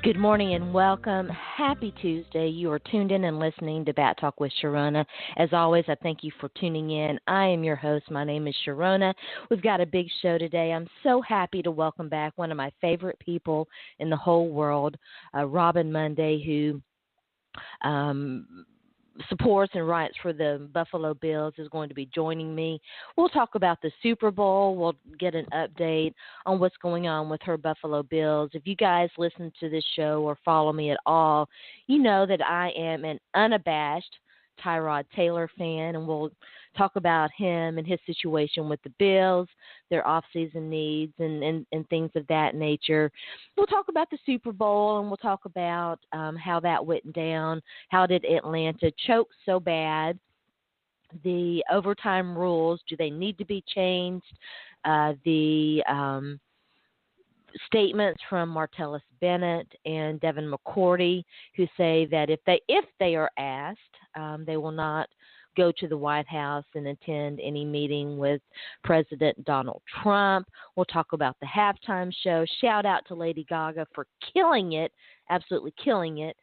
Good morning and welcome. Happy Tuesday. You are tuned in and listening to Bat Talk with Sharona. As always, I thank you for tuning in. I am your host. My name is Sharona. We've got a big show today. I'm so happy to welcome back one of my favorite people in the whole world, Robyn Mundy, who supports and writes for the Buffalo Bills, is going to be joining me. We'll talk about the Super Bowl. We'll get an update on what's going on with her Buffalo Bills. If you guys listen to this show or follow me at all, you know that I am an unabashed Tyrod Taylor fan, and we'll talk about him and his situation with the Bills, their off-season needs, and things of that nature. We'll talk about the Super Bowl, and we'll talk about how that went down. How did Atlanta choke so bad? The overtime rules, do they need to be changed? The statements from Martellus Bennett and Devin McCourty, who say that if they are asked, they will not go to the White House and attend any meeting with President Donald Trump. We'll talk about the halftime show. Shout out to Lady Gaga for killing it, absolutely killing it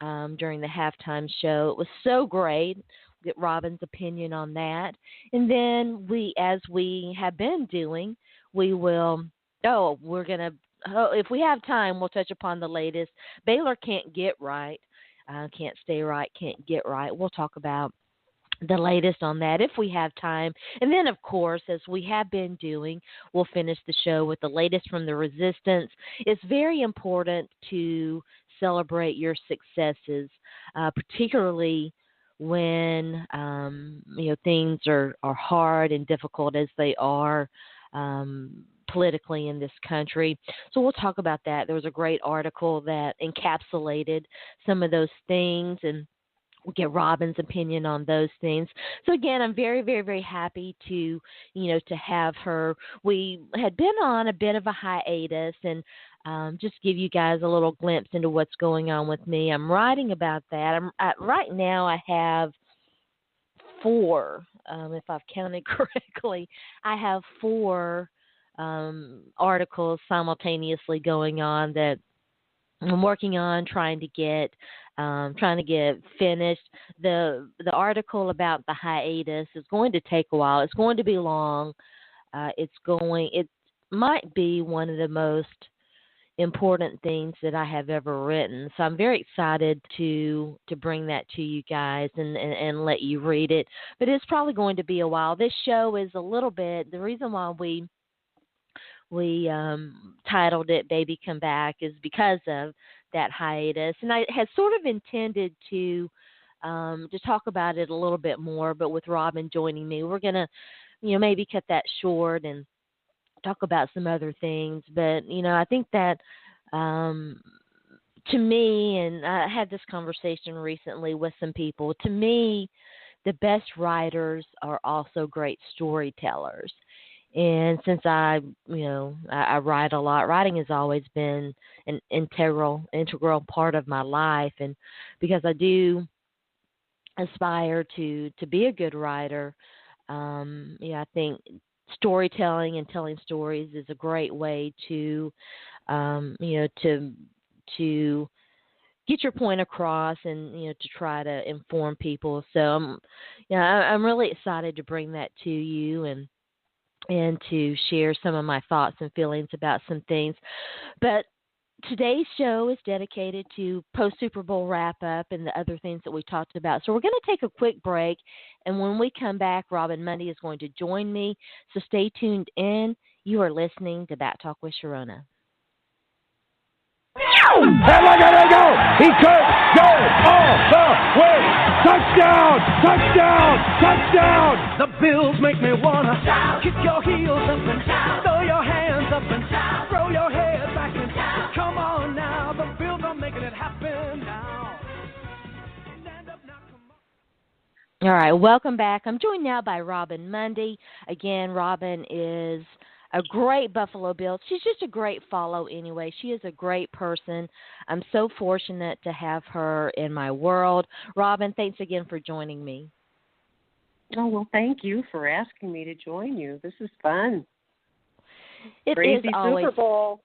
during the halftime show. It was so great. Get Robyn's opinion on that. And then as we have been doing, we will if we have time, we'll touch upon the latest. Baylor can't get right, can't stay right, can't get right. We'll talk about the latest on that if we have time. And then, of course, as we have been doing, we'll finish the show with the latest from the resistance. It's very important to celebrate your successes, particularly when things are hard and difficult as they are politically in this country. So we'll talk about that. There was a great article that encapsulated some of those things, and we'll get Robyn's opinion on those things. So again, I'm very, very, very happy to have her. We had been on a bit of a hiatus, and just give you guys a little glimpse into what's going on with me. I'm writing about that. Right now I have four, if I've counted correctly, I have four articles simultaneously going on that I'm working on, trying to get finished. The article about the hiatus is going to take a while. It's going to be long. It might be one of the most important things that I have ever written. So I'm very excited to bring that to you guys and let you read it. But it's probably going to be a while. This show is a little bit, the reason why we titled it Baby Come Back is because of that hiatus. And I had sort of intended to talk about it a little bit more, but with Robyn joining me, we're going to, maybe cut that short and talk about some other things. But, I think that to me, and I had this conversation recently with some people, to me, the best writers are also great storytellers. And since I write a lot, writing has always been an integral part of my life. And because I do aspire to be a good writer, I think storytelling and telling stories is a great way to get your point across and to try to inform people. So I'm really excited to bring that to you and to share some of my thoughts and feelings about some things. But today's show is dedicated to post-Super Bowl wrap-up and the other things that we talked about. So we're going to take a quick break, and when we come back, Robyn Mundy is going to join me. So stay tuned in. You are listening to Bat Talk with Sharona. And look at it go! He could go all the way! Touchdown! Touchdown! Touchdown! The Bills make me wanna shout. Kick your heels up and shout. Throw your hands up and shout. Throw your head back and shout. Come on now, the Bills are making it happen now. Stand up now, come on. All right, welcome back. I'm joined now by Robyn Mundy. Again, Robyn is a great Buffalo Bill. She's just a great follow anyway. She is a great person. I'm so fortunate to have her in my world. Robyn, thanks again for joining me. Oh, well, thank you for asking me to join you. This is fun. It Crazy is always Super Bowl.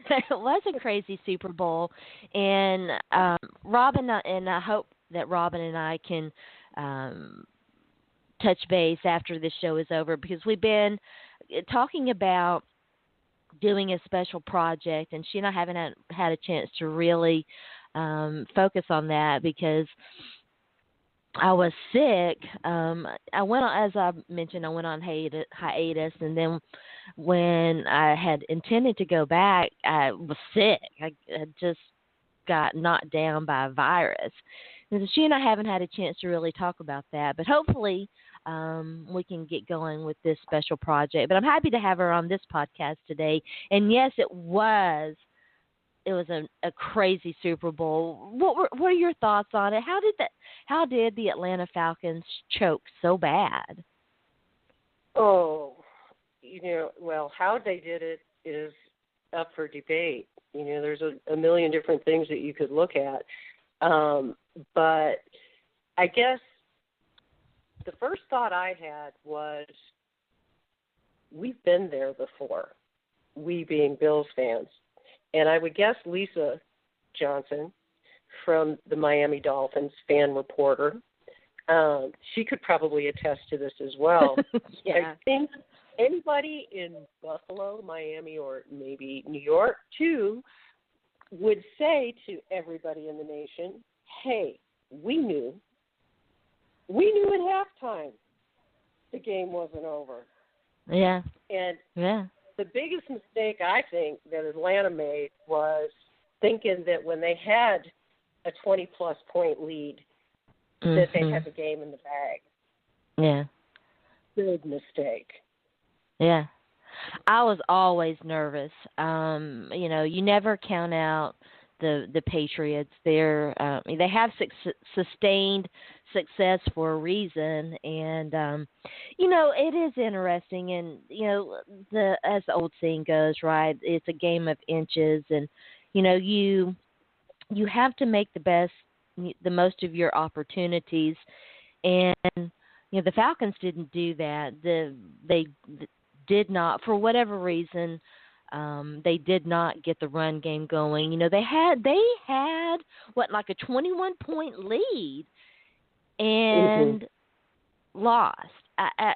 It was a crazy Super Bowl, and Robyn, and I hope that Robyn and I can touch base after this show is over, because we've been talking about doing a special project, and she and I haven't had a chance to really focus on that because I was sick. I went on, as I mentioned, I went on hiatus, and then when I had intended to go back, I was sick. I just got knocked down by a virus. And she and I haven't had a chance to really talk about that, but hopefully we can get going with this special project. But I'm happy to have her on this podcast today. And yes, it was a crazy Super Bowl. What are your thoughts on it? How did the Atlanta Falcons choke so bad? Oh, well, how they did it is up for debate. There's a million different things that you could look at. But I guess the first thought I had was, we've been there before, we being Bills fans. And I would guess Lisa Johnson from the Miami Dolphins, fan reporter, she could probably attest to this as well. Yeah. I think anybody in Buffalo, Miami, or maybe New York, too, would say to everybody in the nation, hey, we knew at halftime the game wasn't over. Yeah. And yeah. The biggest mistake I think that Atlanta made was thinking that when they had a 20-plus point lead, that they had the game in the bag. Yeah. Big mistake. Yeah. I was always nervous. You never count out the Patriots. They have sustained success for a reason, and it is interesting. And as the old saying goes, right? It's a game of inches, and you have to make the most of your opportunities, and the Falcons didn't do that. They did not, for whatever reason. They did not get the run game going. They had like a 21-point lead and lost.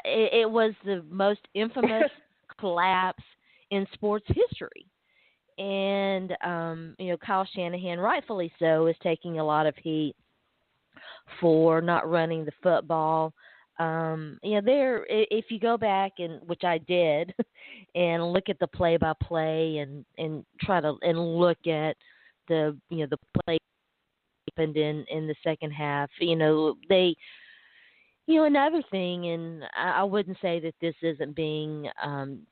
It was the most infamous collapse in sports history. And Kyle Shanahan, rightfully so, is taking a lot of heat for not running the football. If you go back, and which I did, and look at the play-by-play and try to look at the play happened in the second half. Another thing, and I wouldn't say that this isn't being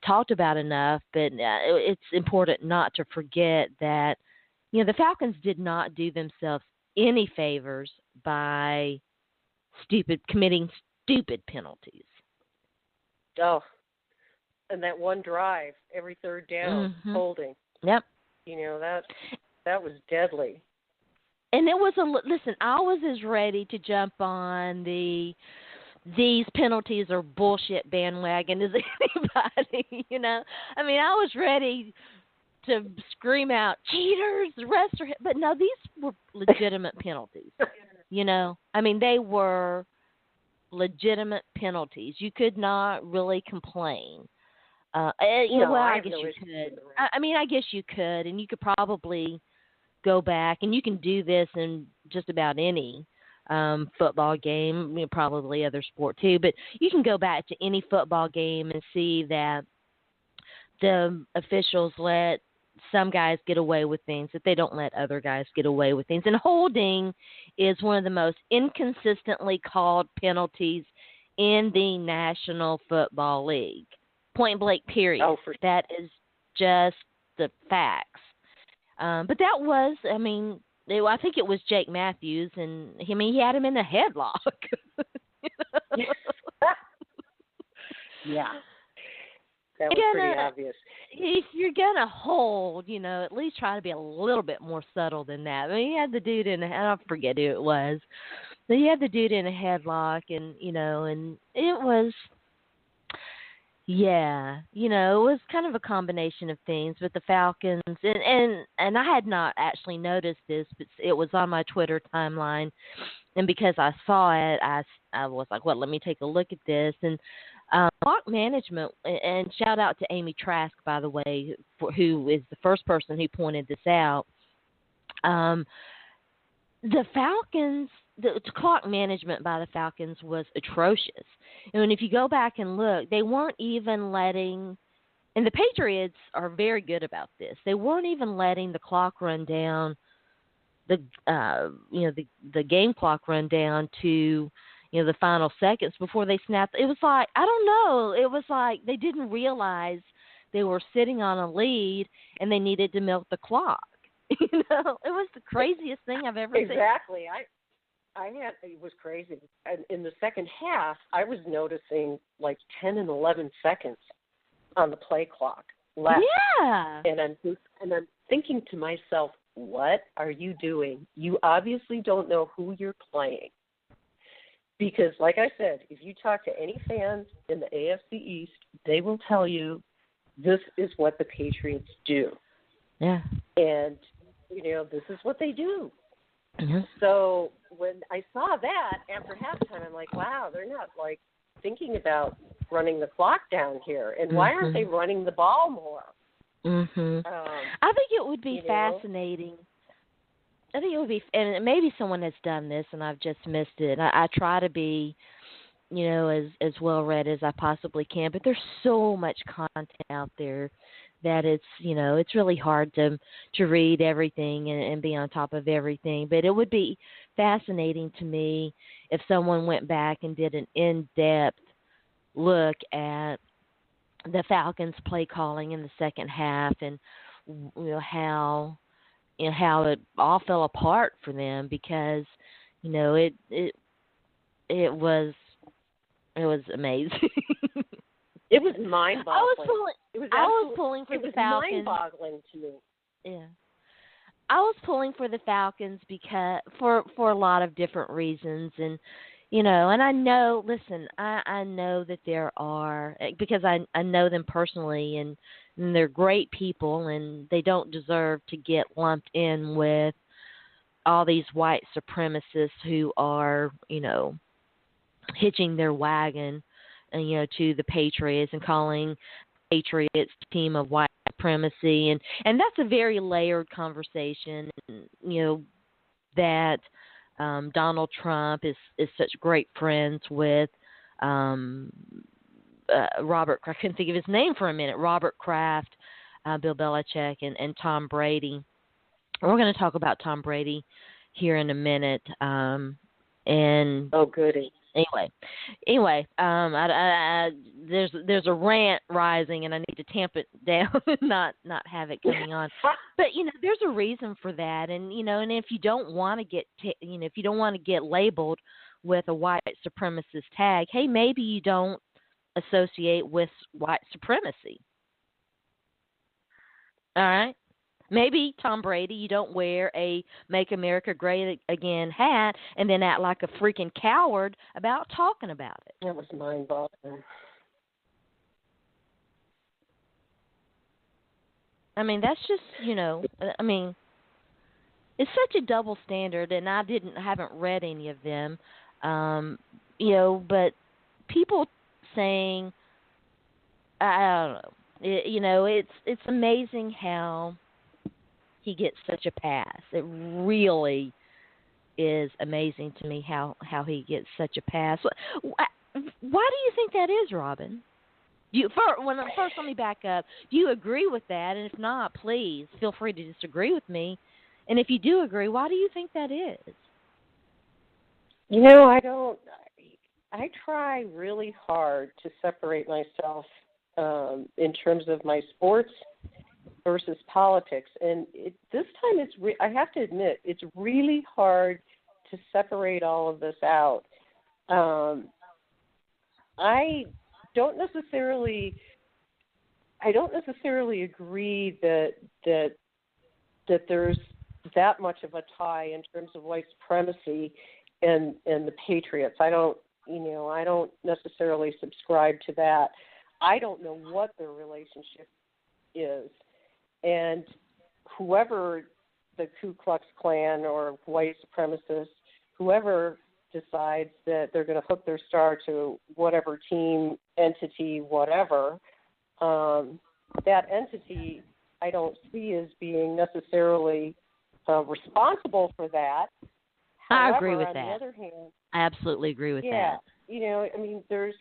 talked about enough, but it's important not to forget that the Falcons did not do themselves any favors by committing stupid penalties. Oh, and that one drive, every third down, holding. Yep. That was deadly. And it was listen, I was as ready to jump on these penalties are bullshit bandwagon as anybody, I mean, I was ready to scream out, cheaters, the rest are, but no, these were legitimate penalties. I mean, they were legitimate penalties. You could not really complain. I guess you could. I guess you could, and you could probably go back, and you can do this in just about any football game, probably other sport too, but you can go back to any football game and see that the officials let some guys get away with things that they don't let other guys get away with things. And holding is one of the most inconsistently called penalties in the National Football League. Point blank, period. That is just the facts. But that was, I think it was Jake Matthews, and he had him in a headlock. Yeah. That was pretty obvious. If you're going to hold, at least try to be a little bit more subtle than that. You had the dude I forget who it was, but you had the dude in a headlock, and, and it was, Yeah, it was kind of a combination of things with the Falcons, and I had not actually noticed this, but it was on my Twitter timeline, and because I saw it, I was like, well, let me take a look at this, and clock management, and shout out to Amy Trask, by the way, who is the first person who pointed this out. The Falcons, the clock management by the Falcons was atrocious. And if you go back and look, they weren't even letting, and the Patriots are very good about this. They weren't even letting the clock run down, the game clock run down to the final seconds before they snapped. It was like, I don't know. It was like they didn't realize they were sitting on a lead and they needed to milk the clock. It was the craziest thing I've ever seen. Exactly. It was crazy. And in the second half, I was noticing like 10 and 11 seconds on the play clock left. Yeah. And I'm thinking to myself, what are you doing? You obviously don't know who you're playing. Because, like I said, if you talk to any fans in the AFC East, they will tell you this is what the Patriots do. Yeah. And, this is what they do. Mm-hmm. So when I saw that after halftime, I'm like, wow, they're not, thinking about running the clock down here. And why aren't they running the ball more? Mm-hmm. I think it would be fascinating. I think it would be, and maybe someone has done this and I've just missed it. I try to be, as well read as I possibly can, but there's so much content out there that it's really hard to read everything and be on top of everything. But it would be fascinating to me if someone went back and did an in-depth look at the Falcons' play calling in the second half and how it all fell apart for them because it was amazing. It was mind-boggling. I was pulling for the Falcons. It was mind-boggling to me. Yeah, I was pulling for the Falcons because for a lot of different reasons, and and I know. Listen, I know that there are because I know them personally, and they're great people, and they don't deserve to get lumped in with all these white supremacists who are hitching their wagon to the Patriots and calling Patriots team of white supremacy, and that's a very layered conversation. That Donald Trump is such great friends with Robert. I couldn't think of his name for a minute. Robert Kraft, Bill Belichick, and Tom Brady. We're going to talk about Tom Brady here in a minute. And oh, goody. Anyway, there's a rant rising, and I need to tamp it down and not have it coming on. But there's a reason for that, and and if you don't want to get if you don't want to get labeled with a white supremacist tag, hey, maybe you don't associate with white supremacy. All right. Maybe, Tom Brady, you don't wear a Make America Great Again hat and then act like a freaking coward about talking about it. That was mind-boggling. I mean, that's just, it's such a double standard, and I haven't read any of them, but people saying, I don't know, it's amazing how he gets such a pass. It really is amazing to me how he gets such a pass. Why do you think that is, Robyn? First, let me back up. Do you agree with that? And if not, please feel free to disagree with me. And if you do agree, why do you think that is? I don't. I try really hard to separate myself in terms of my sports versus politics, and this time I have to admit it's really hard to separate all of this out. I don't necessarily agree that there's that much of a tie in terms of white supremacy and the Patriots. I don't necessarily subscribe to that. I don't know what their relationship is. And whoever the Ku Klux Klan or white supremacists, whoever decides that they're going to hook their star to whatever team, entity, whatever, that entity I don't see as being necessarily responsible for that. However, I agree with on that. the other hand, I absolutely agree with yeah, that. you know, I mean, there's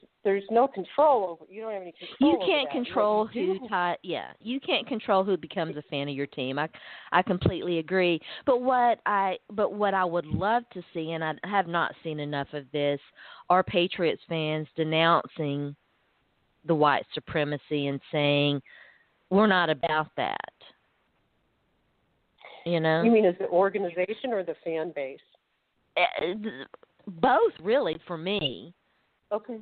no control over. You don't have any control. You over can't that. control What you who. do- You can't control who becomes a fan of your team. I completely agree. But what I would love to see, and I have not seen enough of this, are Patriots fans denouncing the white supremacy and saying we're not about that. You know. You mean as the organization or the fan base? Both, really, for me. Okay.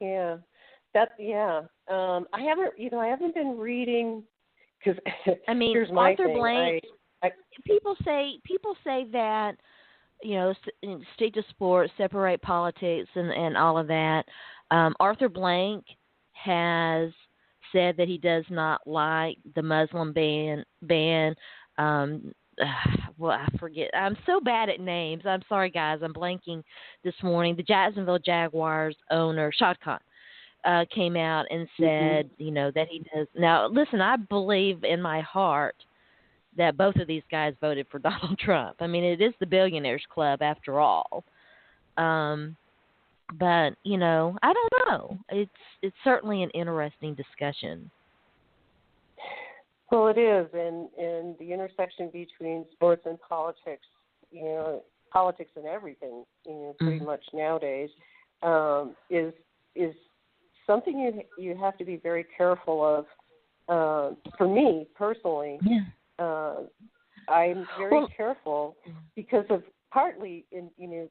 Yeah. I haven't been reading because I mean, here's my Arthur thing. Blank. People say that, you know, stick to sports, separate politics, and all of that. Arthur Blank has said that he does not like the Muslim ban. Well, I forget. I'm so bad at names. I'm sorry, guys. I'm blanking this morning. The Jacksonville Jaguars owner, Shad Khan, came out and said, you know, that he does. Now, listen, I believe in my heart that both of these guys voted for Donald Trump. I mean, it is the Billionaires Club after all. But, you know, I don't know. It's certainly an interesting discussion. Well, it is, and the intersection between sports and politics, you know, politics and everything, you know, pretty much nowadays, is something you have to be very careful of. For me personally, I'm very careful because of partly, you know,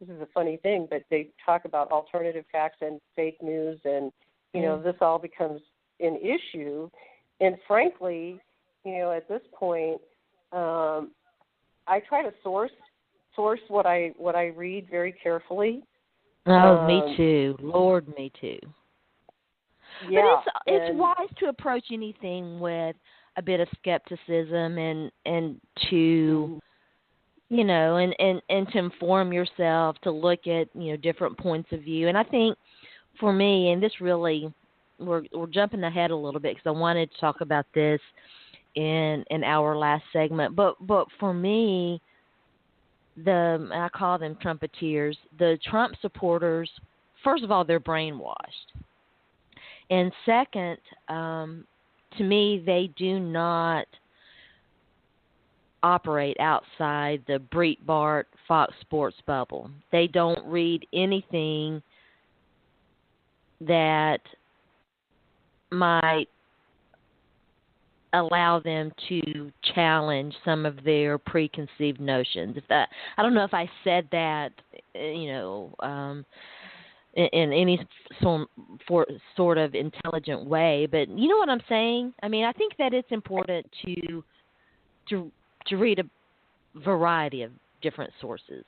this is a funny thing, but they talk about alternative facts and fake news, and you know, this all becomes an issue. And frankly, you know, at this point, I try to source what I read very carefully. Oh, me too. Lord, me too. Yeah, but it's wise to approach anything with a bit of skepticism and to, you know, and to inform yourself, to look at, you know, different points of view. And I think for me, and this really. We're jumping ahead a little bit because I wanted to talk about this in our last segment. But for me, I call them Trumpeteers. The Trump supporters, first of all, they're brainwashed, and second, to me, they do not operate outside the Breitbart Fox Sports bubble. They don't read anything that might allow them to challenge some of their preconceived notions. I don't know if I said that, you know, in any sort of intelligent way, but you know what I'm saying? I mean, I think that it's important to read a variety of different sources.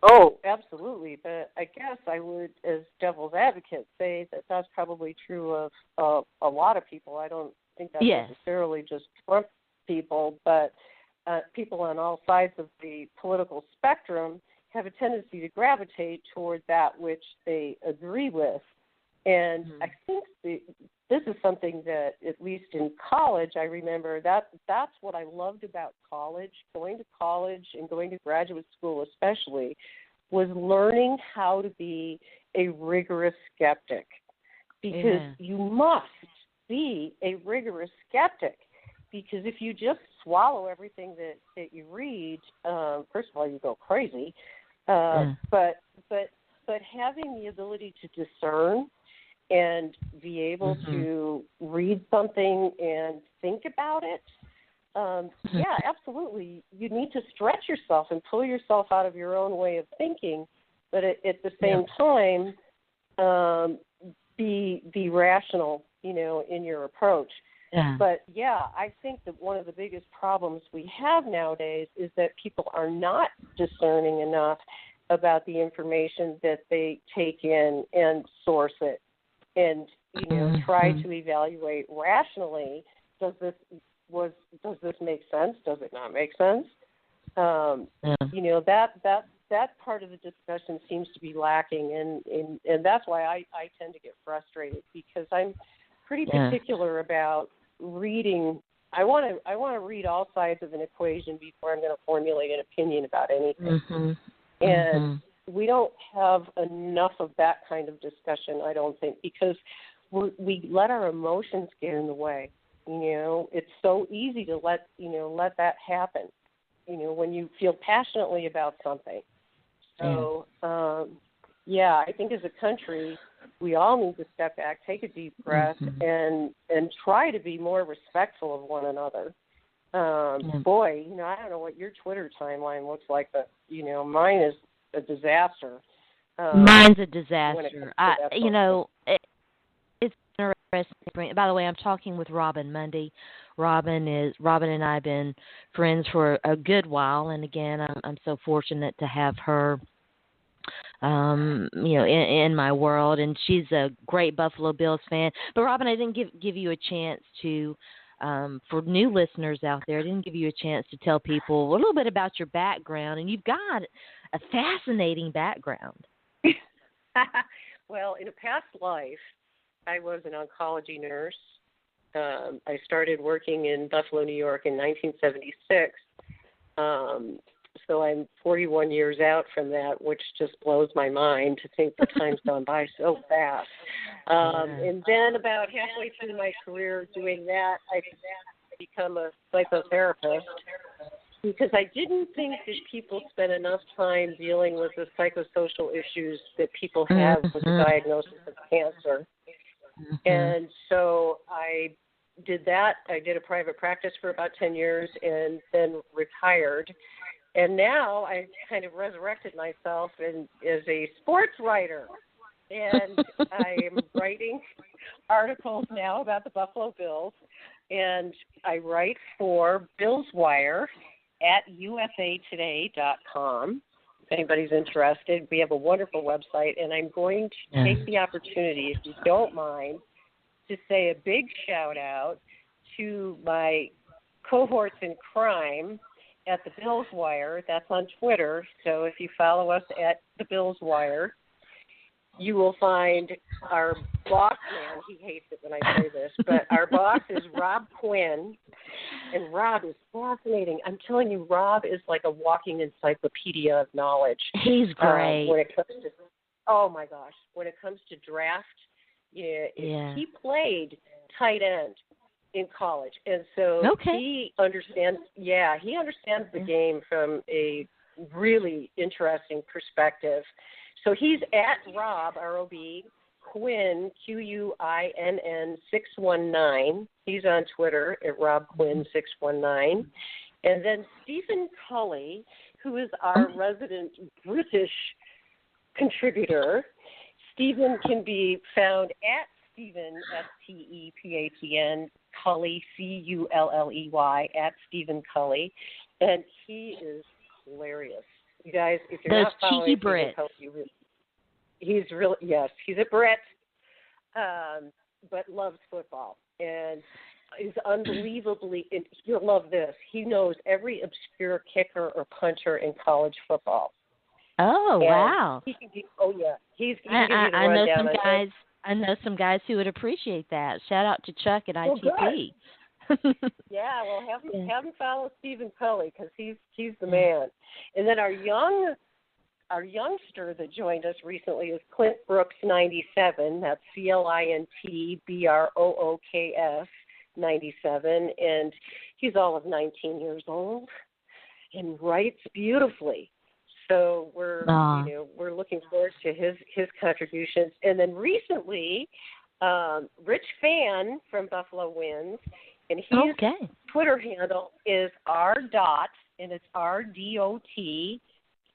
Oh, absolutely. But I guess I would, as devil's advocate, say that that's probably true of a lot of people. I don't think that's necessarily just Trump people, but people on all sides of the political spectrum have a tendency to gravitate toward that which they agree with. And I think this is something that, at least in college, I remember that's what I loved about college, going to college and going to graduate school especially, was learning how to be a rigorous skeptic. Because you must be a rigorous skeptic. Because if you just swallow everything that you read, first of all, you go crazy. But having the ability to discern and be able to read something and think about it, yeah, absolutely. You need to stretch yourself and pull yourself out of your own way of thinking, but at the same time, be rational, you know, in your approach. Yeah. But, yeah, I think that one of the biggest problems we have nowadays is that people are not discerning enough about the information that they take in and source it. and try to evaluate rationally, does this make sense? Does it not make sense? That part of the discussion seems to be lacking, and that's why I tend to get frustrated, because I'm pretty particular about reading. I want to read all sides of an equation before I'm going to formulate an opinion about anything. And we don't have enough of that kind of discussion, I don't think, because we let our emotions get in the way. It's so easy to let that happen, when you feel passionately about something. So, I think as a country, we all need to step back, take a deep breath, and try to be more respectful of one another. Boy, I don't know what your Twitter timeline looks like, but, mine is a disaster. Mine's a disaster. It's interesting. By the way, I'm talking with Robyn Mundy. Robyn and I have been friends for a good while, and again, I'm so fortunate to have her, in my world, and she's a great Buffalo Bills fan. But Robyn, I didn't give you a chance to, for new listeners out there, I didn't give you a chance to tell people a little bit about your background, and you've got a fascinating background. Well, in a past life, I was an oncology nurse. I started working in Buffalo, New York in 1976. So I'm 41 years out from that, which just blows my mind to think the time's gone by so fast. And then about halfway through my career doing that, I become a psychotherapist, because I didn't think that people spent enough time dealing with the psychosocial issues that people have with the diagnosis of cancer. And so I did that. I did a private practice for about 10 years and then retired. And now I kind of resurrected myself as a sports writer. And I am writing articles now about the Buffalo Bills. And I write for Bills Wire at usatoday.com. If anybody's interested, we have a wonderful website. And I'm going to take the opportunity, if you don't mind, to say a big shout out to my cohorts in crime at the Bills Wire. That's on Twitter. So if you follow us at the Bills Wire, you will find our boss man. He hates it when I say this, but our boss is Rob Quinn, and Rob is fascinating. I'm telling you, Rob is like a walking encyclopedia of knowledge. He's great. When it comes to, oh my gosh, when it comes to draft, he played tight end in college, and so he understands. Yeah, he understands the game from a really interesting perspective. So he's at Rob, R-O-B, Quinn, Quinn 619. He's on Twitter at Rob Quinn 619, and then Stephen Cully, who is our resident British contributor. Stephen can be found at Stephen, S-T-E-P-A-T-N, Cully, C-U-L-L-E-Y, at Stephen Cully, and he is hilarious. You guys, if you're not following Stephen Cully, he's really, he's a Brit, but loves football, and is unbelievably, you'll love this, he knows every obscure kicker or punter in college football. Oh, and wow. He can give, he can give you the rundown. I know some guys who would appreciate that. Shout out to Chuck at ITP. Yeah, well, have him follow Stephen Cully, because he's the man. And then our youngster that joined us recently is Clint Brooks 97. That's CLINT BROOKS 97, and he's all of 19 years old and writes beautifully. So we're looking forward to his contributions. And then recently, Rich Fan from Buffalo Wins, and his Twitter handle is r.dot, and it's R-D-O-T,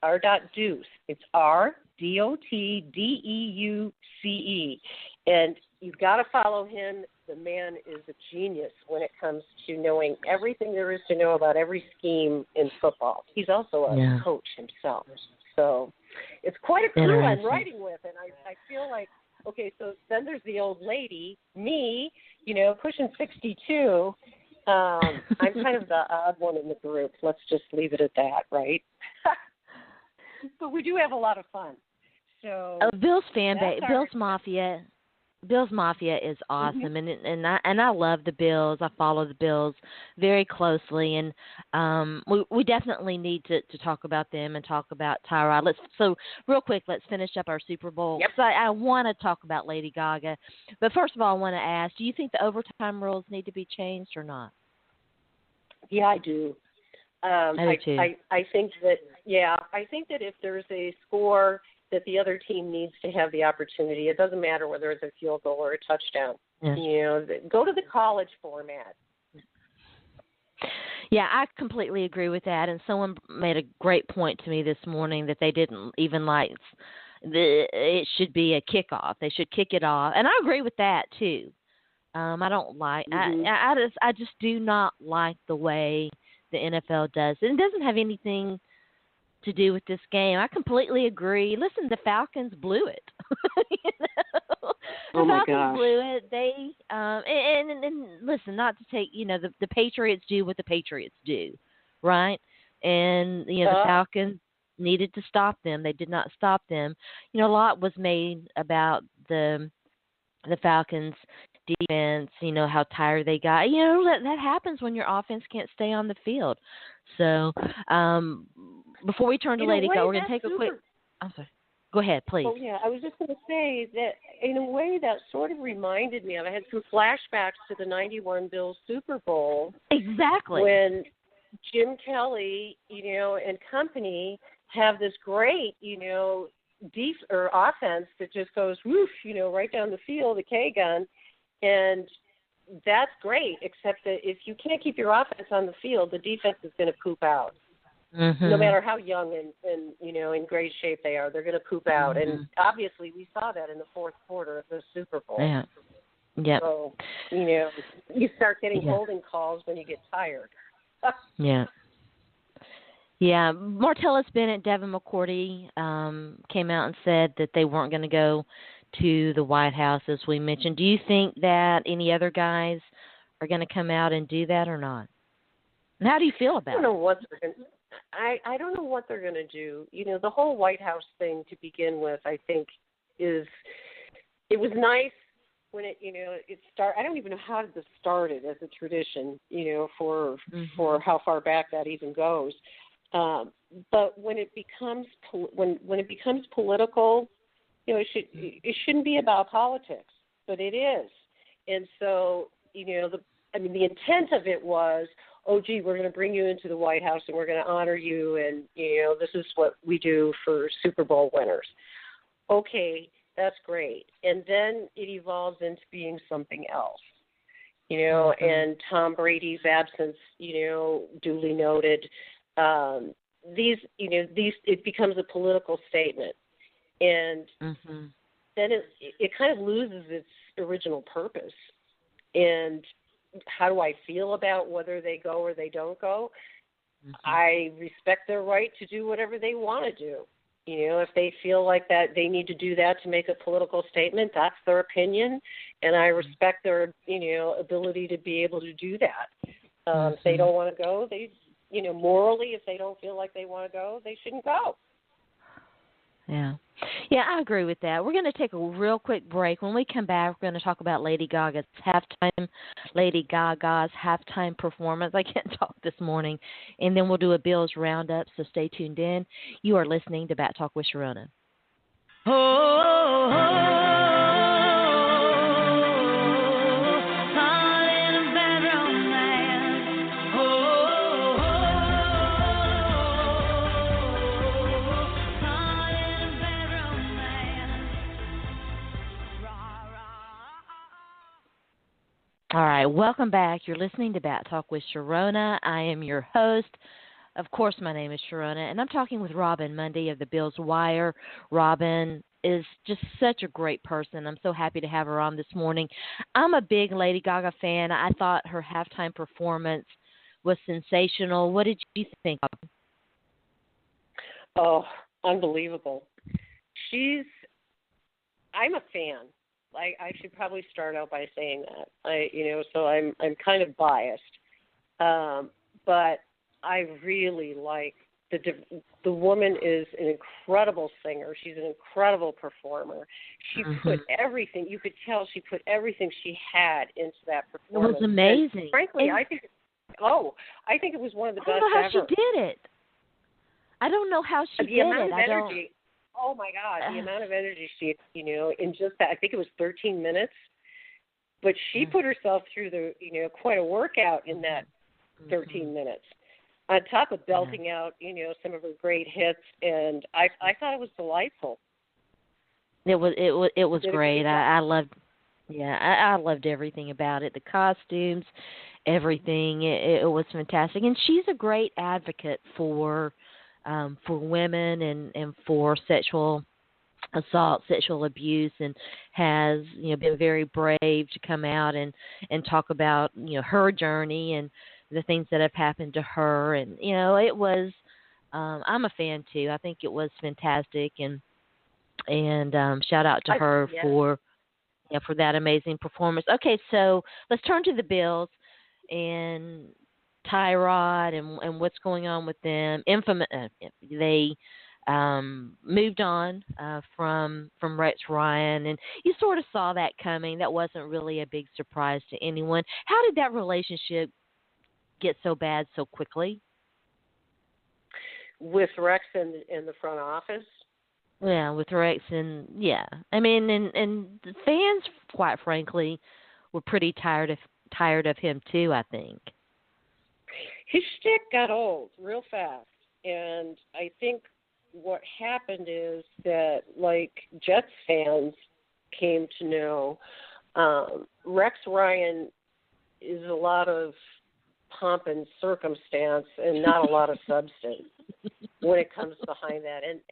R.Deuce. It's R-D-O-T-D-E-U-C-E. And you've got to follow him. The man is a genius when it comes to knowing everything there is to know about every scheme in football. He's also a coach himself. So it's quite a crew I'm writing with, and I feel like Okay, so then there's the old lady, me, pushing 62. I'm kind of the odd one in the group. Let's just leave it at that, right? But we do have a lot of fun. So Bill's fan base, Bill's Mafia is awesome, and I love the Bills. I follow the Bills very closely, and we definitely need to talk about them and talk about Tyrod. So real quick, let's finish up our Super Bowl. Yep. So I want to talk about Lady Gaga, but first of all, I want to ask: do you think the overtime rules need to be changed or not? Yeah, I do. I do too. I think that if there's a score that the other team needs to have the opportunity, it doesn't matter whether it's a field goal or a touchdown. Yeah. Go to the college format. Yeah, I completely agree with that. And someone made a great point to me this morning that they didn't even like it should be a kickoff. They should kick it off, and I agree with that too. I don't like. I just do not like the way the NFL does it. It doesn't have anything to do with this game. I completely agree. Listen, the Falcons blew it. The Falcons blew it. They and listen, not to take the Patriots do what the Patriots do, right? And the Falcons needed to stop them. They did not stop them. A lot was made about the Falcons defense, how tired they got. That happens when your offense can't stay on the field. So, before we turn to Lady Gaga, we're going to take a quick. I'm sorry. Go ahead, please. Oh, yeah. I was just going to say that in a way that sort of reminded me of, I had some flashbacks to the 91 Bills Super Bowl. Exactly. When Jim Kelly, and company have this great, offense that just goes whoosh, right down the field, a K-gun. And that's great, except that if you can't keep your offense on the field, the defense is going to poop out. No matter how young and in great shape they are, they're going to poop out. And obviously we saw that in the fourth quarter of the Super Bowl. Yeah. Yep. So, you start getting holding calls when you get tired. Yeah. Yeah. Martellus Bennett, Devin McCourty came out and said that they weren't going to go to the White House, as we mentioned. Do you think that any other guys are going to come out and do that or not? And how do you feel about it? I don't know what they're going to do. The whole White House thing to begin with, I think, it was nice when it started. I don't even know how this started as a tradition, for how far back that even goes. But when it becomes when it becomes political, it shouldn't be about politics, but it is. And so, the intent of it was, oh, gee, we're going to bring you into the White House and we're going to honor you, and, this is what we do for Super Bowl winners. Okay, that's great. And then it evolves into being something else, and Tom Brady's absence, duly noted. It becomes a political statement. And then it kind of loses its original purpose. And how do I feel about whether they go or they don't go? I respect their right to do whatever they want to do. If they feel like that they need to do that to make a political statement, that's their opinion, and I respect their ability to be able to do that. If they don't want to go, they morally, if they don't feel like they want to go, they shouldn't go. Yeah, I agree with that. We're going to take a real quick break. When we come back, we're going to talk about Lady Gaga's halftime performance. I can't talk this morning. And then we'll do a Bills roundup, so stay tuned in. You are listening to Bat Talk with Sharona. All right, welcome back. You're listening to Bat Talk with Sharona. I am your host. Of course, my name is Sharona, and I'm talking with Robyn Mundy of the Bills Wire. Robyn is just such a great person. I'm so happy to have her on this morning. I'm a big Lady Gaga fan. I thought her halftime performance was sensational. What did you think of it? Oh, unbelievable. I'm a fan. I should probably start out by saying that. So I'm kind of biased, but I really like the woman is an incredible singer. She's an incredible performer. She put everything. You could tell she put everything she had into that performance. It was amazing. And frankly, I think it was one of the best ever. I don't know how she did it. I don't know how she did it. The amount of energy. Oh my God, the amount of energy she, in just that. I think it was 13 minutes, but she put herself through quite a workout in that 13 minutes. On top of belting out, some of her great hits, and I thought it was delightful. It was great. I loved everything about it. The costumes, everything. It was fantastic, and she's a great advocate for women and for sexual assault, sexual abuse, and has been very brave to come out and talk about her journey and the things that have happened to her. And it was I'm a fan too. I think it was fantastic, and shout out to her for that amazing performance. Okay, so let's turn to the Bills and Tyrod and what's going on with them. They moved on from Rex Ryan, and you sort of saw that coming. That wasn't really a big surprise to anyone. How did that relationship get so bad so quickly? With Rex in the front office? Yeah, with Rex and I mean, and the fans, quite frankly, were pretty tired of him too, I think. His shtick got old real fast, and I think what happened is that, like Jets fans came to know, Rex Ryan is a lot of pomp and circumstance and not a lot of substance when it comes behind that. And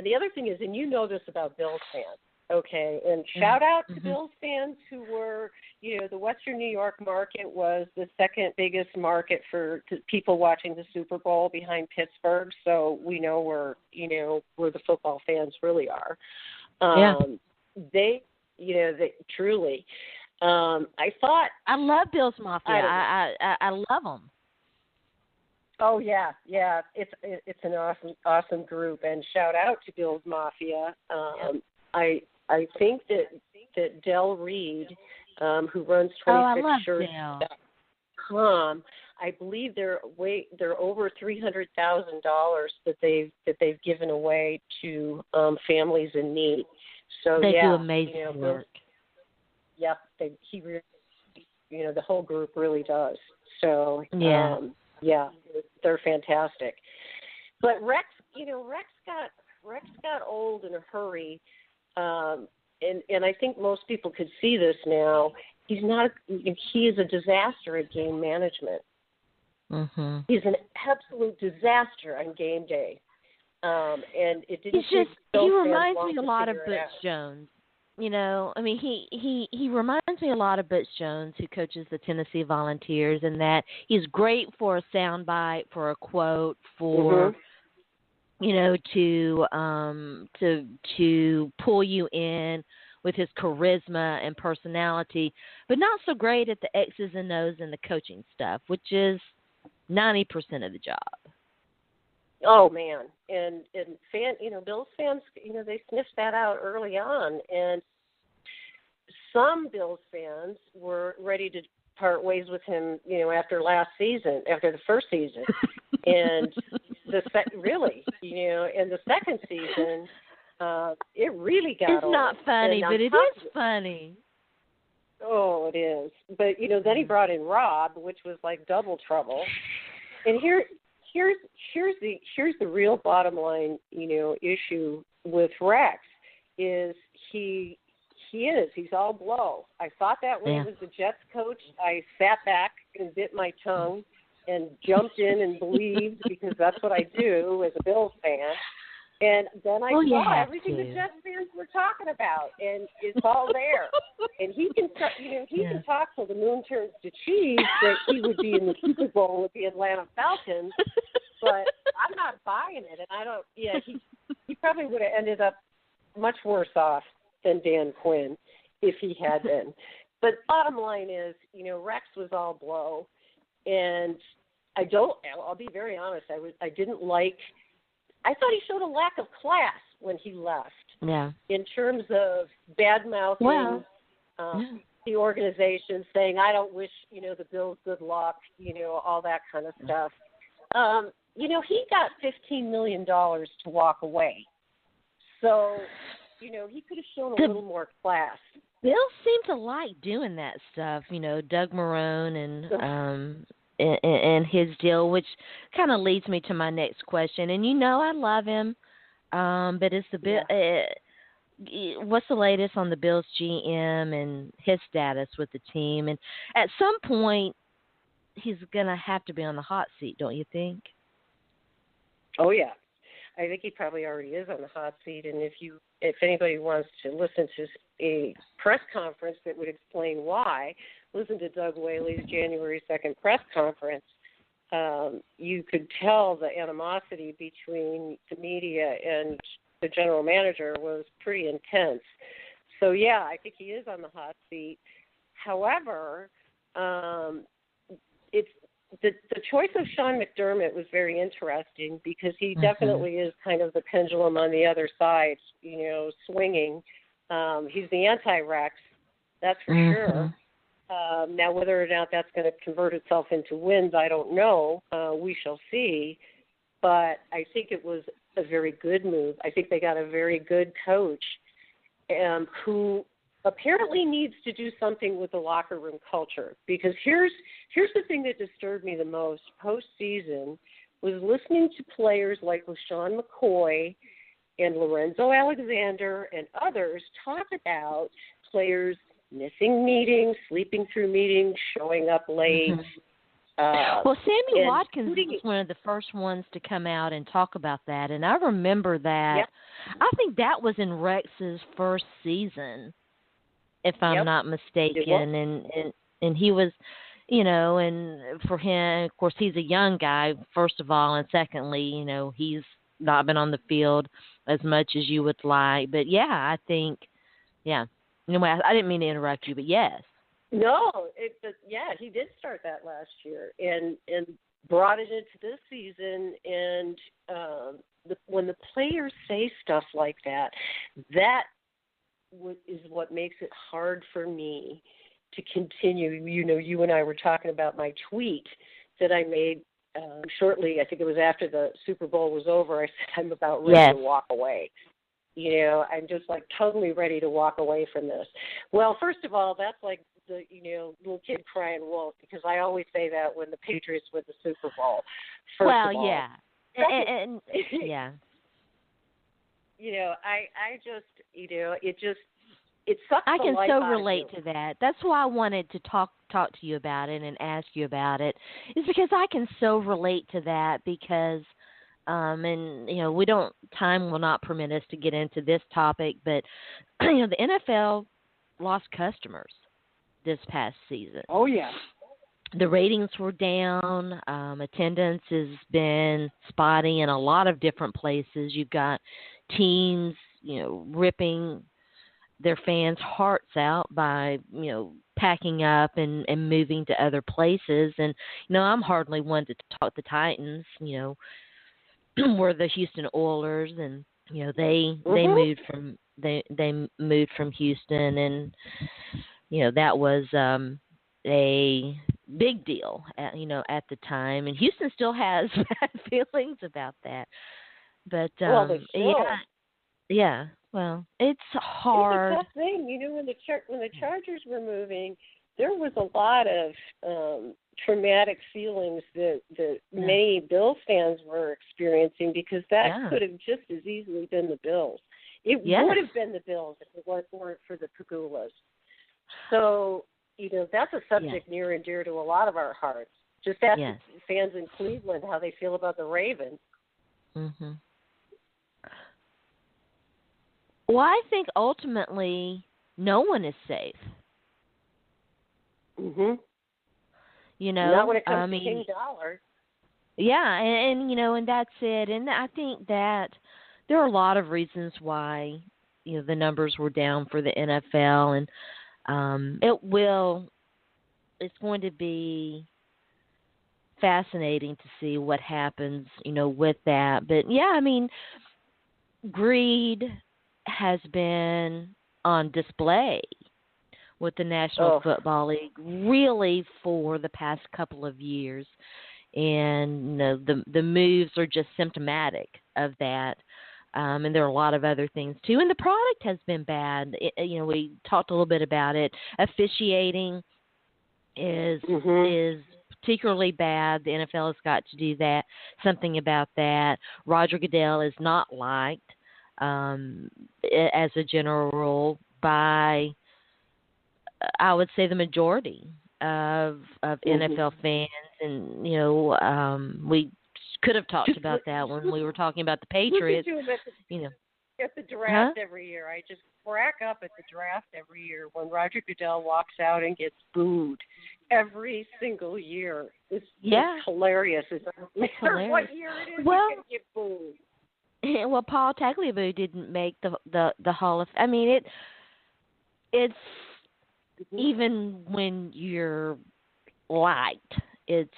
the other thing is, and this about Bills fans, okay, and shout out to Bills fans who were, the Western New York market was the second biggest market for people watching the Super Bowl behind Pittsburgh, so we know where the football fans really are. They truly. I love Bills Mafia. I love them. Oh yeah, it's an awesome group, and shout out to Bills Mafia. I think that Del Reed, who runs 26shirts.com, I believe they're over $300,000 that they've given away to families in need. So they do amazing work. Yep, he really, the whole group really does. So they're fantastic. But Rex got old in a hurry, and I think most people could see this now. He is a disaster at game management. Mm-hmm. He's an absolute disaster on game day, and it didn't. He reminds me a lot of Butch Jones. I mean, he reminds me a lot of Butch Jones, who coaches the Tennessee Volunteers, and that he's great for a soundbite, for a quote, for to pull you in with his charisma and personality, but not so great at the X's and O's and the coaching stuff, which is 90% of the job. Oh man, and Bills fans, they sniffed that out early on, and some Bills fans were ready to part ways with him, after the first season, and the second season, it really got old. It's not funny, but it is funny. Oh, it is. But then he brought in Rob, which was like double trouble, and Here's the real bottom line, issue with Rex is he's all blow. I thought that when he was the Jets coach, I sat back and bit my tongue and jumped in and believed, because that's what I do as a Bills fan. And then I saw everything the Jets fans were talking about, and it's all there. And he can talk till the moon turns to cheese that he would be in the Super Bowl with the Atlanta Falcons, but I'm not buying it. And I don't. Yeah, he probably would have ended up much worse off than Dan Quinn. if he had been. But bottom line is, Rex was all blow, and I'll be very honest, I thought he showed a lack of class when he left. Yeah. In terms of bad-mouthing the organization, saying, I don't wish, the Bills good luck, all that kind of stuff. He got $15 million to walk away. So, he could have shown a little more class. Bills seem to like doing that stuff, Doug Marrone and his deal, which kind of leads me to my next question. And I love him, but it's a bit. What's the latest on the Bills GM and his status with the team? And at some point, he's gonna have to be on the hot seat, don't you think? Oh yeah, I think he probably already is on the hot seat. And if anybody wants to listen to a press conference that would explain why, listen to Doug Whaley's January 2nd press conference. You could tell the animosity between the media and the general manager was pretty intense. So, yeah, I think he is on the hot seat. However, it's the choice of Sean McDermott was very interesting because he definitely is kind of the pendulum on the other side, swinging. He's the anti-Rex, that's for sure. Now, whether or not that's going to convert itself into wins, I don't know. We shall see. But I think it was a very good move. I think they got a very good coach who apparently needs to do something with the locker room culture. Because here's the thing that disturbed me the most postseason was listening to players like LaShawn McCoy and Lorenzo Alexander and others talk about players missing meetings, sleeping through meetings, showing up late. Well, Sammy Watkins was one of the first ones to come out and talk about that, and I remember that. Yep. I think that was in Rex's first season, if I'm not mistaken, and he was, and for him, of course, he's a young guy, first of all, and secondly, he's not been on the field as much as you would like, but I think, Anyway, I didn't mean to interrupt you, but yes. No, he did start that last year and brought it into this season. And when the players say stuff like that, that is what makes it hard for me to continue. You and I were talking about my tweet that I made shortly. I think it was after the Super Bowl was over. I said I'm about ready to walk away. I'm just like totally ready to walk away from this. Well, first of all, that's like the, little kid crying wolf, because I always say that when the Patriots win the Super Bowl. First of all. Yeah. And yeah. I just, it sucks. I can the life so out relate of you. to that. That's why I wanted to talk to you about it and ask you about it, is because I can so relate to that because and time will not permit us to get into this topic, but the NFL lost customers this past season. Oh yeah. The ratings were down. Attendance has been spotty in a lot of different places. You've got teams, ripping their fans' hearts out by, packing up and moving to other places. And, I'm hardly one to talk the Titans, were the Houston Oilers, and they moved from Houston, and that was a big deal at the time, and Houston still has bad feelings about that. But well, it's hard. It's a tough thing, when the Chargers were moving, there was a lot of traumatic feelings that many Bills fans were experiencing, because that could have just as easily been the Bills. It would have been the Bills if it weren't for the Pagulas. So, that's a subject near and dear to a lot of our hearts. Just ask fans in Cleveland how they feel about the Ravens. Mm-hmm. Well, I think ultimately no one is safe. Mm-hmm. Not when it comes to King Dollar. Yeah, and and that's it. And I think that there are a lot of reasons why the numbers were down for the NFL, and it's going to be fascinating to see what happens, with that. But yeah, I mean, greed has been on display with the National Football League really for the past couple of years. And the moves are just symptomatic of that. And there are a lot of other things too. And the product has been bad. We talked a little bit about it. Officiating is particularly bad. The NFL has got to do something about that. Roger Goodell is not liked as a general rule by, I would say, the majority of NFL fans. And we could have talked about that when we were talking about the Patriots. At the draft every year, I just crack up at the draft every year when Roger Goodell walks out and gets booed every single year. It's hilarious. It doesn't matter what year it is, he's going to get booed. Well, Paul Tagliabue didn't make the Hall of. I mean, it's even when you're liked, it's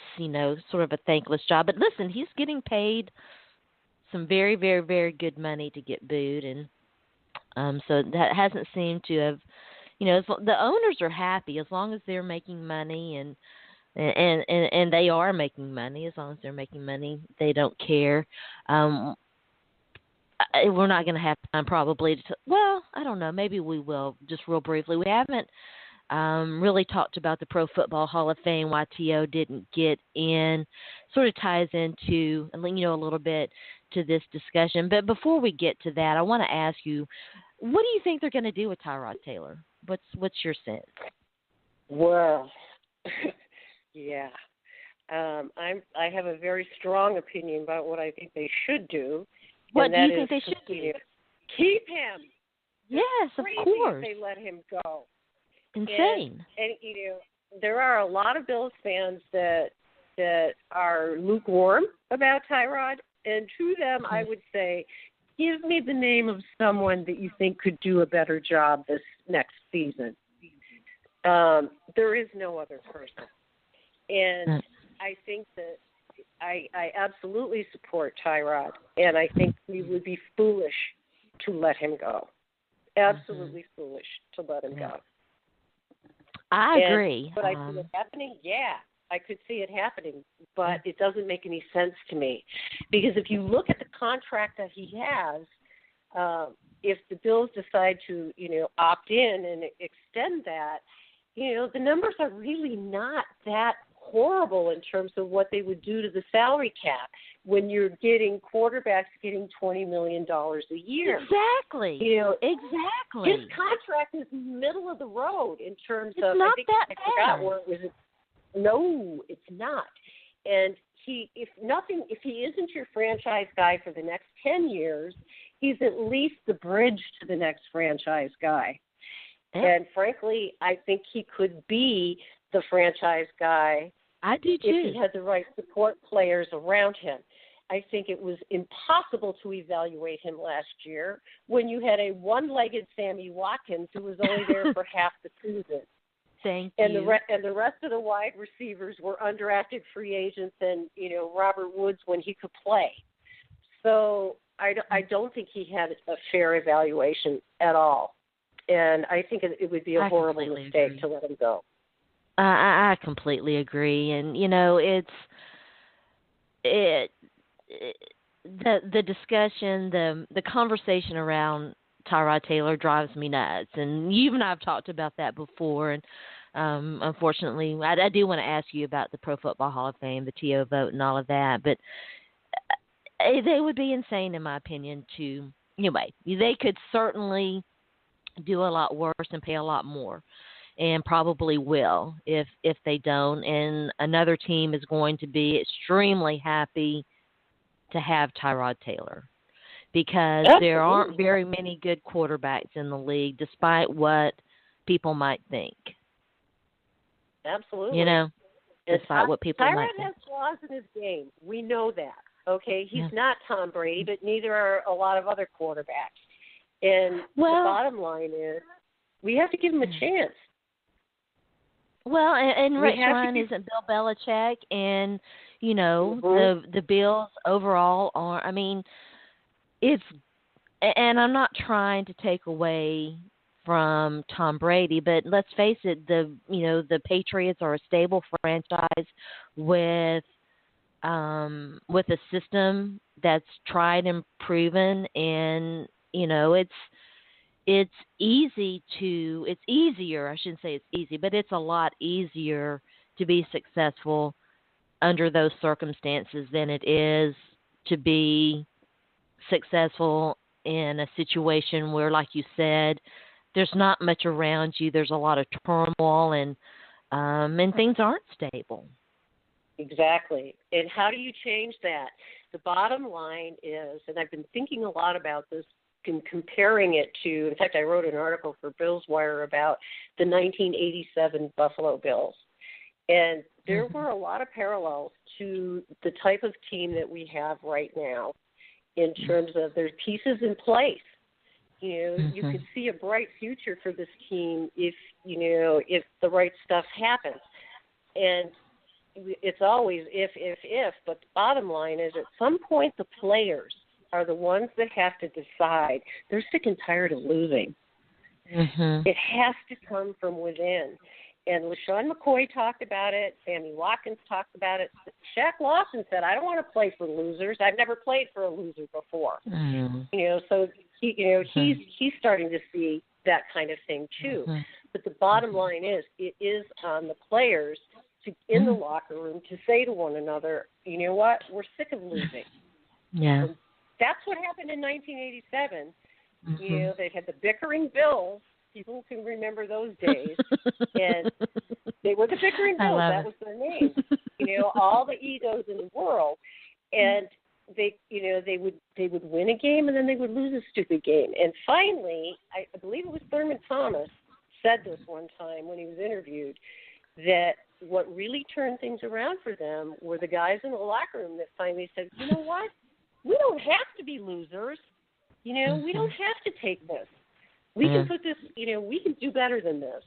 sort of a thankless job. But listen, he's getting paid some very, very, very good money to get booed, and so that hasn't seemed to have. The owners are happy as long as they're making money, and they are making money. As long as they're making money, they don't care. We're not going to have time probably to. Well, I don't know. Maybe we will. Just real briefly, we haven't really talked about the Pro Football Hall of Fame. Why T.O. didn't get in sort of ties into a little bit to this discussion. But before we get to that, I want to ask you, what do you think they're going to do with Tyrod Taylor? What's your sense? Well, yeah, I have a very strong opinion about what I think they should do. What do you think they should do? Keep him. Yes, of course. If they let him go. Insane. And there are a lot of Bills fans that are lukewarm about Tyrod, and to them, I would say, give me the name of someone that you think could do a better job this next season. There is no other person. And I think that I absolutely support Tyrod, and I think we would be foolish to let him go. Absolutely foolish to let him go. I agree. But I see it happening? Yeah, I could see it happening, but it doesn't make any sense to me. Because if you look at the contract that he has, if the Bills decide to, opt in and extend that, the numbers are really not that horrible in terms of what they would do to the salary cap when you're getting quarterbacks getting $20 million a year. Exactly. Exactly. His contract is middle of the road in terms it's of. Not I think that I bad. forgot where it was. No, it's not. And if he isn't your franchise guy for the next 10 years, he's at least the bridge to the next franchise guy. Yeah. And frankly, I think he could be the franchise guy. I do too. If he had the right support players around him. I think it was impossible to evaluate him last year when you had a one-legged Sammy Watkins who was only there for half the season. Thank you. And the rest of the wide receivers were undrafted free agents and, Robert Woods when he could play. So I don't think he had a fair evaluation at all. And I think it would be a horrible mistake to let him go. I completely agree. And, the discussion, the conversation around Tyrod Taylor drives me nuts. And you and I have talked about that before. And unfortunately, I do want to ask you about the Pro Football Hall of Fame, the TO vote and all of that. But they would be insane, in my opinion, anyway, they could certainly do a lot worse and pay a lot more. And probably will if they don't. And another team is going to be extremely happy to have Tyrod Taylor because there aren't very many good quarterbacks in the league, despite what people might think. Absolutely. Despite what people might think. Tyrod has flaws in his game. We know that. Okay, he's not Tom Brady, but neither are a lot of other quarterbacks. And Well, the bottom line is we have to give them a chance. Well, and Rex We have to Ryan give- isn't Bill Belichick, and Mhm. the Bills overall are. I mean, it's, and I'm not trying to take away from Tom Brady, but let's face it, the Patriots are a stable franchise with a system that's tried and proven, and it's easier, I shouldn't say it's easy, but it's a lot easier to be successful under those circumstances than it is to be successful in a situation where, like you said, there's not much around you. There's a lot of turmoil, and things aren't stable. Exactly. And how do you change that? The bottom line is, and I've been thinking a lot about this and comparing it to, in fact, I wrote an article for Bills Wire about the 1987 Buffalo Bills. And there were a lot of parallels to the type of team that we have right now in terms of there's pieces in place. You could see a bright future for this team if the right stuff happens. And it's always if, but the bottom line is at some point the players are the ones that have to decide. They're sick and tired of losing. Mm-hmm. It has to come from within. And LaShawn McCoy talked about it. Sammy Watkins talked about it. Shaq Lawson said, I don't want to play for losers. I've never played for a loser before. Mm-hmm. So he's starting to see that kind of thing too. Mm-hmm. But the bottom line is, it is on the players in the locker room to say to one another, you know what, we're sick of losing. Yeah. And that's what happened in 1987. Mm-hmm. They had the bickering Bills. People can remember those days. And they were the bickering Bills. That was their name. All the egos in the world. And they would win a game and then they would lose a stupid game. And finally, I believe it was Thurman Thomas said this one time when he was interviewed, that what really turned things around for them were the guys in the locker room that finally said, you know what? We don't have to be losers. We don't have to take this. We can put this, we can do better than this.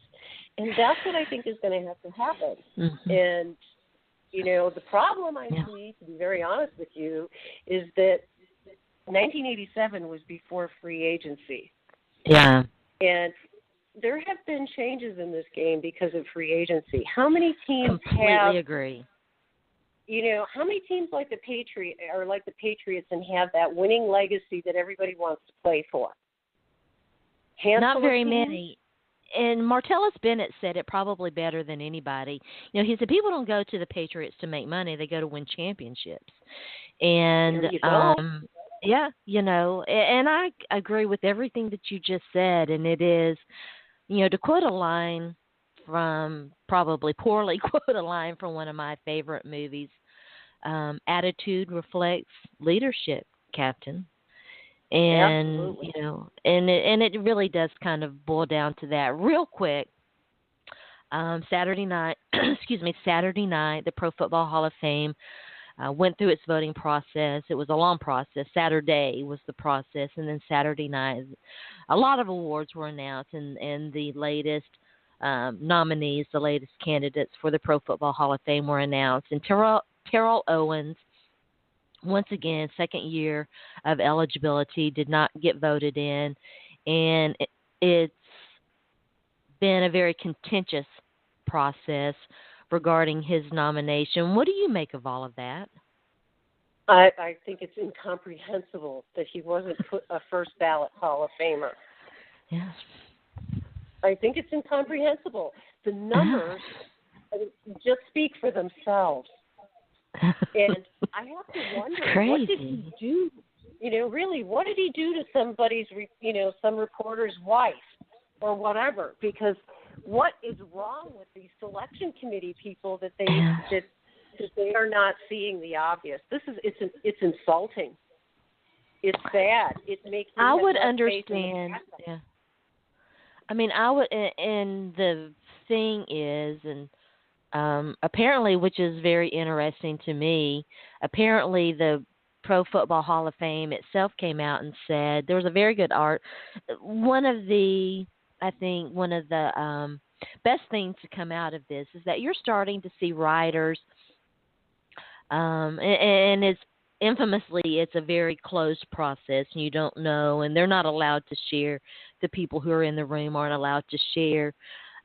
And that's what I think is going to have to happen. Mm-hmm. And, the problem I see, to be very honest with you, is that 1987 was before free agency. Yeah. And there have been changes in this game because of free agency. How many teams Completely agree. How many teams like the Patriots and have that winning legacy that everybody wants to play for? Not very many. And Martellus Bennett said it probably better than anybody. He said people don't go to the Patriots to make money; they go to win championships. And yeah, and I agree with everything that you just said. And it is, to quote a line from, probably poorly quote a line from one of my favorite movies, attitude reflects leadership, Captain. And Absolutely. and it really does kind of boil down to that. Real quick, Saturday night, the Pro Football Hall of Fame went through its voting process. It was a long process. Saturday was the process, and then Saturday night, a lot of awards were announced, and the latest nominees, the latest candidates for the Pro Football Hall of Fame were announced. And Terrell Owens, once again, second year of eligibility, did not get voted in, and it's been a very contentious process regarding his nomination. What do you make of all of that? I think it's incomprehensible that he wasn't put a first ballot Hall of Famer. Yes. I think it's incomprehensible. The numbers just speak for themselves. And I have to wonder, what did he do? Really, what did he do to somebody's, some reporter's wife or whatever? Because what is wrong with these selection committee people that they are not seeing the obvious? It's insulting. It's sad. It makes me I would understand. Yeah. I mean, I would, and the thing is, and apparently, which is very interesting to me, apparently the Pro Football Hall of Fame itself came out and said there was a very good art. I think one of the best things to come out of this is that you're starting to see writers, and it's infamously, it's a very closed process, and you don't know, and they're not allowed to share. The people who are in the room aren't allowed to share.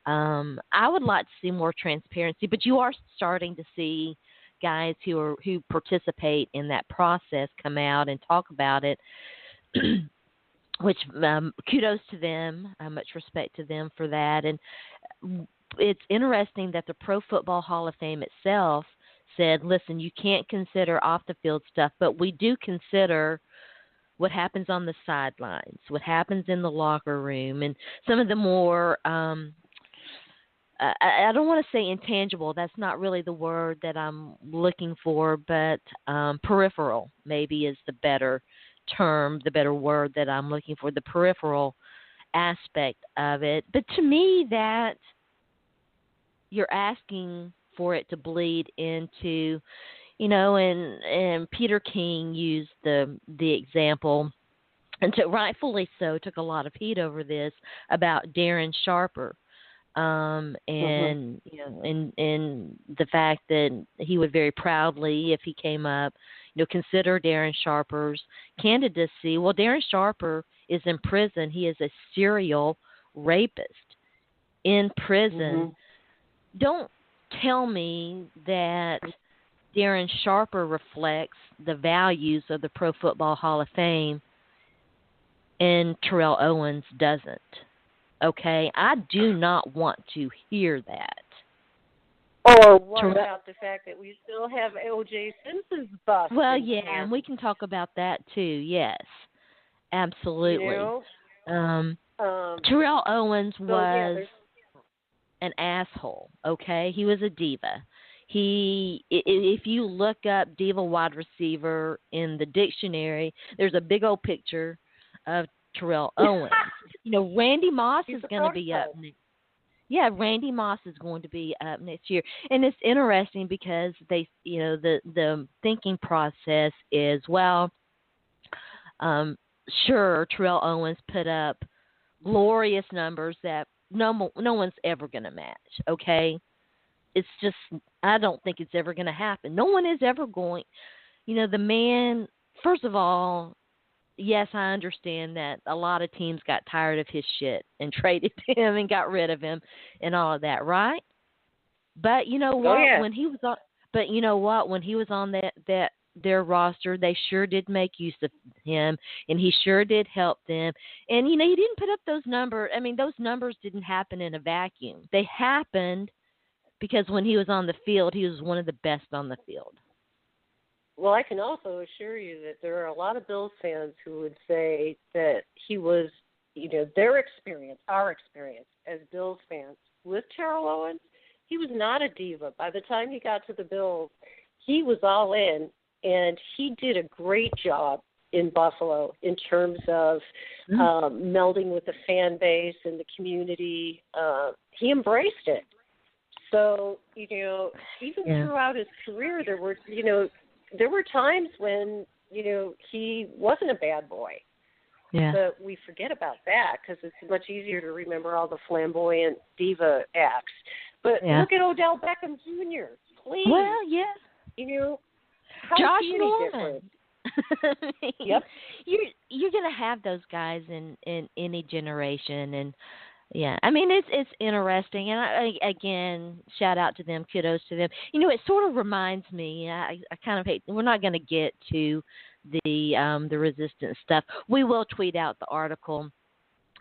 I would like to see more transparency, but you are starting to see guys who participate in that process come out and talk about it, which kudos to them. Much respect to them for that. And it's interesting that the Pro Football Hall of Fame itself said, listen, you can't consider off-the-field stuff, but we do consider what happens on the sidelines, what happens in the locker room, and some of the more I don't want to say intangible. That's not really the word that I'm looking for, but peripheral maybe is the better term, the better word that I'm looking for, the peripheral aspect of it. But to me, that you're asking for it to bleed into, and Peter King used the example, and rightfully so, took a lot of heat over this about Darren Sharper. And the fact that he would very proudly, if he came up, consider Darren Sharper's candidacy. Well, Darren Sharper is in prison. He is a serial rapist in prison. Don't tell me that Darren Sharper reflects the values of the Pro Football Hall of Fame and Terrell Owens doesn't. Okay, I do not want to hear that. Or what about the fact that we still have O.J. Simpson's bust? Well, yeah, and we can talk about that too. Yes, absolutely. Terrell Owens was an asshole. Okay, he was a diva. If you look up diva wide receiver in the dictionary, there's a big old picture of Terrell Owens. Randy Moss is going to be up next. Yeah, Randy Moss is going to be up next year, and it's interesting because they, the thinking process is, well, sure, Terrell Owens put up glorious numbers that no one's ever going to match. Okay, it's just, I don't think it's ever going to happen. No one is ever going. The man. First of all, yes, I understand that a lot of teams got tired of his shit and traded him and got rid of him and all of that, right? But you know what? When he was on, when he was on their roster, they sure did make use of him, and he sure did help them. And he didn't put up those numbers. I mean, those numbers didn't happen in a vacuum. They happened because when he was on the field, he was one of the best on the field. Well, I can also assure you that there are a lot of Bills fans who would say that he was, their experience, our experience as Bills fans with Terrell Owens, he was not a diva. By the time he got to the Bills, he was all in, and he did a great job in Buffalo in terms of melding with the fan base and the community. He embraced it. So, even throughout his career, there were times when, he wasn't a bad boy. Yeah. But we forget about that because it's much easier to remember all the flamboyant diva acts. But look at Odell Beckham Jr., please. Well, yeah. How Josh is he Norman. Yep. You're going to have those guys in any generation, and yeah, I mean it's interesting, and I again, shout out to them, kudos to them. It sort of reminds me. I kind of hate. We're not going to get to the resistance stuff. We will tweet out the article,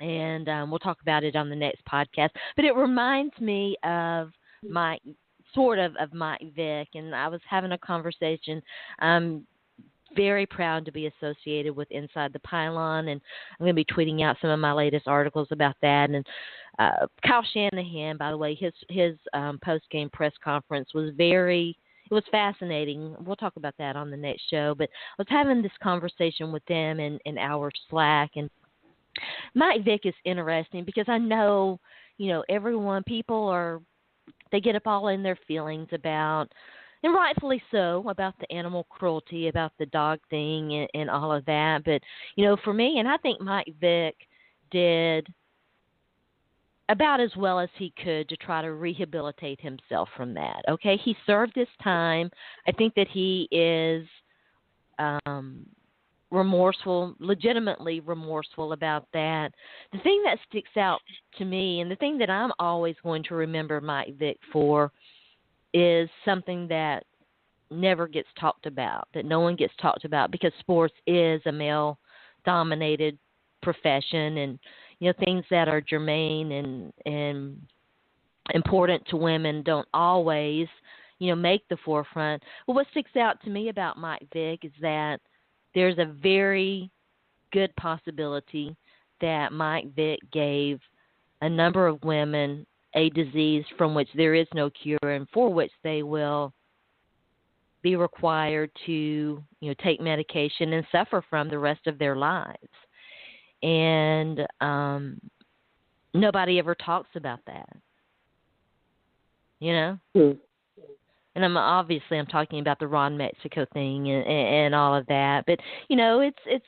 and we'll talk about it on the next podcast. But it reminds me of Mike Vick, and I was having a conversation. Very proud to be associated with Inside the Pylon, and I'm going to be tweeting out some of my latest articles about that. And Kyle Shanahan, by the way, his post-game press conference was it was fascinating. We'll talk about that on the next show, but I was having this conversation with them in our Slack, and Mike Vick is interesting because I know, people they get up all in their feelings about, and rightfully so, about the animal cruelty, about the dog thing, and all of that. But for me, and I think Mike Vick did about as well as he could to try to rehabilitate himself from that. Okay, he served his time. I think that he is remorseful, legitimately remorseful about that. The thing that sticks out to me, and the thing that I'm always going to remember Mike Vick for, is something that never gets talked about, that no one gets talked about, because sports is a male-dominated profession, and things that are germane and important to women don't always make the forefront. But what sticks out to me about Mike Vick is that there's a very good possibility that Mike Vick gave a number of women a disease from which there is no cure, and for which they will be required to take medication and suffer from the rest of their lives. And nobody ever talks about that, And I'm talking about the Ron Mexico thing and all of that. But it's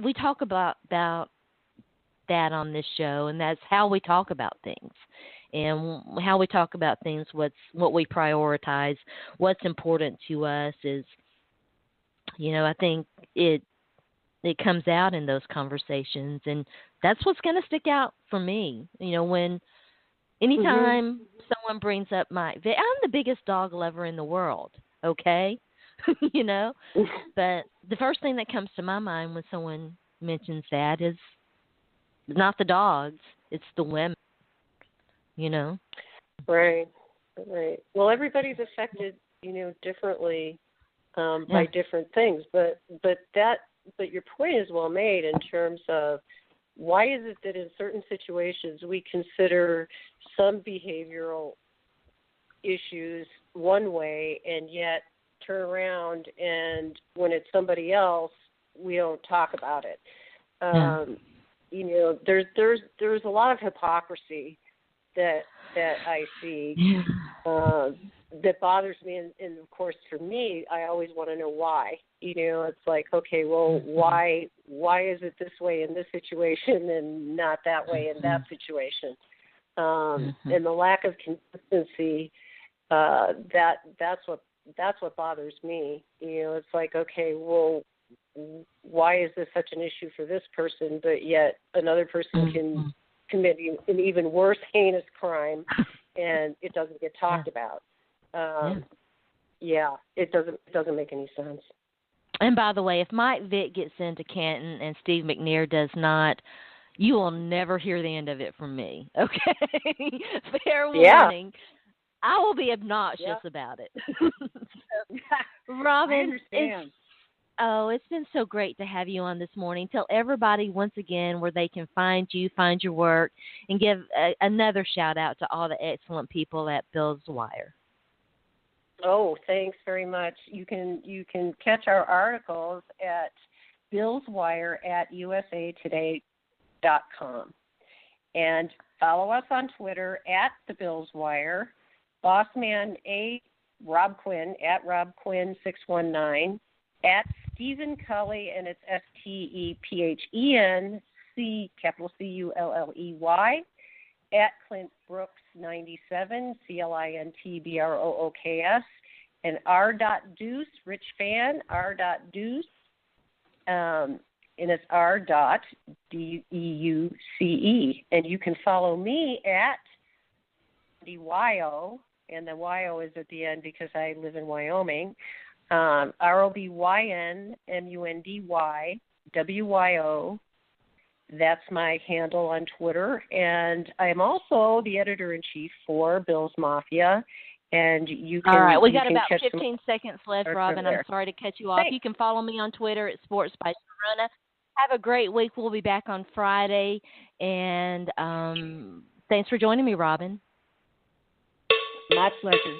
we talk about that on this show, and that's how we talk about things, and how we talk about things. What we prioritize, what's important to us is, I think it comes out in those conversations, and that's what's going to stick out for me. When anytime someone brings up I'm the biggest dog lover in the world, okay? But the first thing that comes to my mind when someone mentions that is not the dogs, it's the women, Right. Well, everybody's affected, differently by different things, but your point is well made in terms of why is it that in certain situations we consider some behavioral issues one way, and yet turn around and when it's somebody else, we don't talk about it. There's a lot of hypocrisy that I see that bothers me, and of course for me, I always want to know why. It's like, okay, well, why is it this way in this situation and not that way in that situation? And the lack of consistency, that's what bothers me. It's like, okay, well, why is this such an issue for this person, but yet another person can commit an even worse heinous crime, and it doesn't get talked about. It doesn't make any sense. And by the way, if Mike Vick gets into Canton and Steve McNair does not, you will never hear the end of it from me. Okay? Fair warning. I will be obnoxious about it. Robyn, I understand. It's been so great to have you on this morning. Tell everybody once again where they can find you, find your work, and give another shout out to all the excellent people at Bill's Wire. Oh, thanks very much. You can catch our articles at Bill's Wire at usatoday.com. And follow us on Twitter at the Bill's Wire. Bossman A. Rob Quinn at RobQuinn619. At Stephen Culley, and it's STEPHEN, capital CULLEY. At Clint Brooks 97, CLINTBROOKS, and R.Deuce, Rich Fan, R.Deuce, and it's R.DEUCE. And you can follow me at DYO, and the YO is at the end because I live in Wyoming. ROBYNMUNDYWYO. That's my handle on Twitter. And I am also the editor-in-chief for Bill's Mafia. And you can... All right, we got about 15 seconds left, Robyn. I'm sorry to cut you off. Thanks. You can follow me on Twitter at Sports by Sharona. Have a great week. We'll be back on Friday. And thanks for joining me, Robyn. My pleasure.